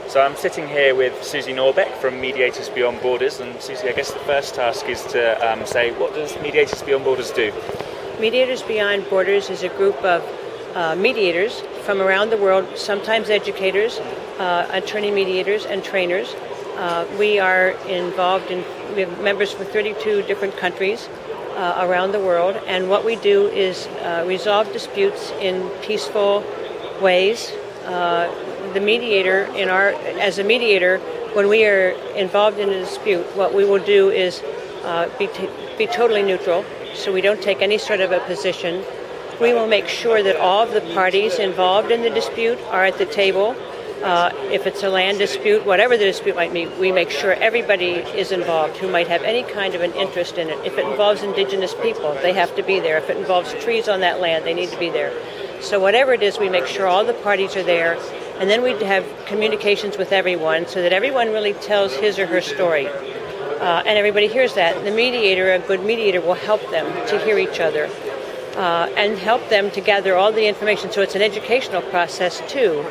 So I'm sitting here with Susie Norbeck from Mediators Beyond Borders, and Susie, I guess the first task is to say, what does Mediators Beyond Borders do? Mediators Beyond Borders is a group of mediators from around the world, sometimes educators, attorney mediators and trainers. We are involved we have members from 32 different countries around the world, and what we do is resolve disputes in peaceful ways. The mediator, as a mediator, when we are involved in a dispute, what we will do is be totally neutral, so we don't take any sort of a position. We will make sure that all of the parties involved in the dispute are at the table. If it's a land dispute, whatever the dispute might be, we make sure everybody is involved who might have any kind of an interest in it. If it involves indigenous people, they have to be there. If it involves trees on that land, they need to be there. So whatever it is, we make sure all the parties are there, and then we have communications with everyone so that everyone really tells his or her story. And everybody hears that. The mediator, a good mediator, will help them to hear each other and help them to gather all the information. So it's an educational process, too.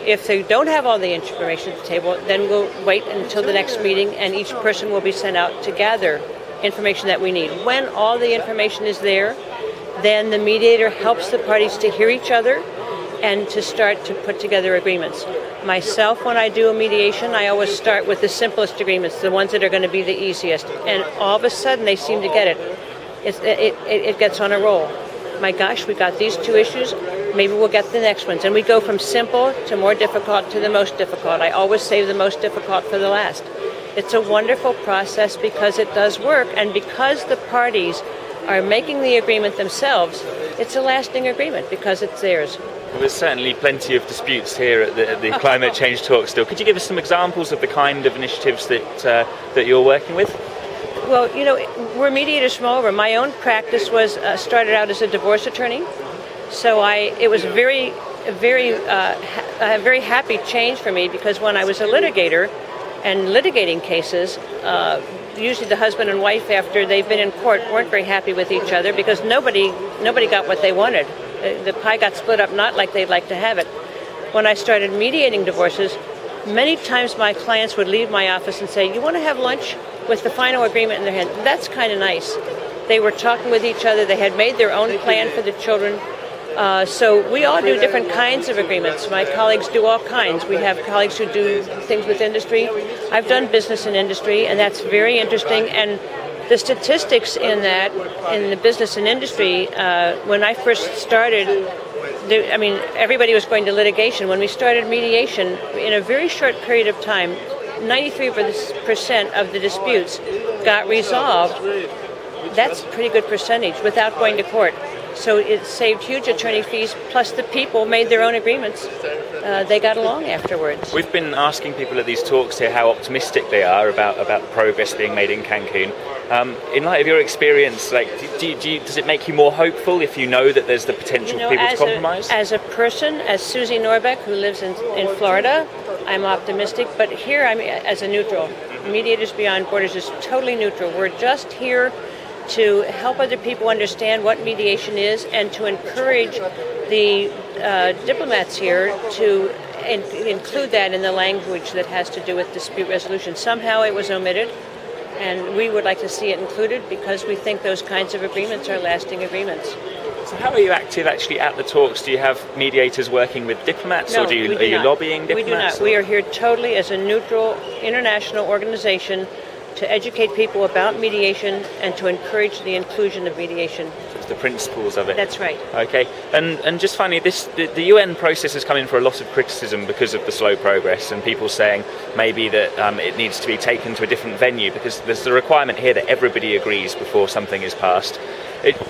If they don't have all the information at the table, then we'll wait until the next meeting, and each person will be sent out to gather information that we need. When all the information is there, then the mediator helps the parties to hear each other and to start to put together agreements. Myself, when I do a mediation, I always start with the simplest agreements, the ones that are going to be the easiest. And all of a sudden, they seem to get it. It gets on a roll. My gosh, we got these two issues, maybe we'll get the next ones. And we go from simple to more difficult to the most difficult. I always save the most difficult for the last. It's a wonderful process because it does work, and because the parties are making the agreement themselves, it's a lasting agreement because it's theirs. Well, there's certainly plenty of disputes here at the climate change talk still. Could you give us some examples of the kind of initiatives that you're working with? Well, you know, we're mediators from all over. My own practice was started out as a divorce attorney, so it was a very happy change for me, because when I was a litigator and litigating cases, usually the husband and wife, after they've been in court, weren't very happy with each other because nobody got what they wanted. The pie got split up not like they'd like to have it. When I started mediating divorces, many times my clients would leave my office and say, "You want to have lunch?" with the final agreement in their hand. That's kind of nice. They were talking with each other. They had made their own plan for the children. So we all do different kinds of agreements. My colleagues do all kinds. We have colleagues who do things with industry. I've done business in industry, and that's very interesting. And the statistics in the business and industry, when I first started, everybody was going to litigation. When we started mediation, in a very short period of time, 93% of the disputes got resolved. That's a pretty good percentage without going to court. So it saved huge attorney fees, plus the people made their own agreements. They got along afterwards. We've been asking people at these talks here how optimistic they are about progress being made in Cancun. In light of your experience, does it make you more hopeful if you know that there's the potential for people to compromise? As a person, as Susie Norbeck, who lives in Florida, I'm optimistic, but here I'm as a neutral. Mediators Beyond Borders is totally neutral. We're just here to help other people understand what mediation is and to encourage the diplomats here to include that in the language that has to do with dispute resolution. Somehow it was omitted, and we would like to see it included because we think those kinds of agreements are lasting agreements. So how are you active actually at the talks? Do you have mediators working with diplomats, No, or are you lobbying diplomats? We do not. We are here totally as a neutral international organization to educate people about mediation and to encourage the inclusion of mediation. Just the principles of it. That's right. Okay, and just finally, the UN process has come in for a lot of criticism because of the slow progress, and people saying maybe that it needs to be taken to a different venue because there's the requirement here that everybody agrees before something is passed.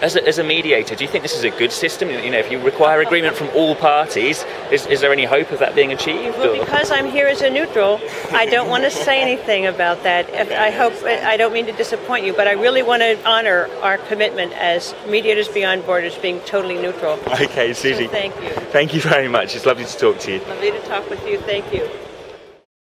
As a mediator, do you think this is a good system? You know, if you require agreement from all parties, is there any hope of that being achieved? Well, because I'm here as a neutral, I don't want to say anything about that. I don't mean to disappoint you, but I really want to honor our commitment as Mediators Beyond Borders being totally neutral. Okay, Susie. So thank you. Thank you very much. It's lovely to talk to you. Lovely to talk with you. Thank you.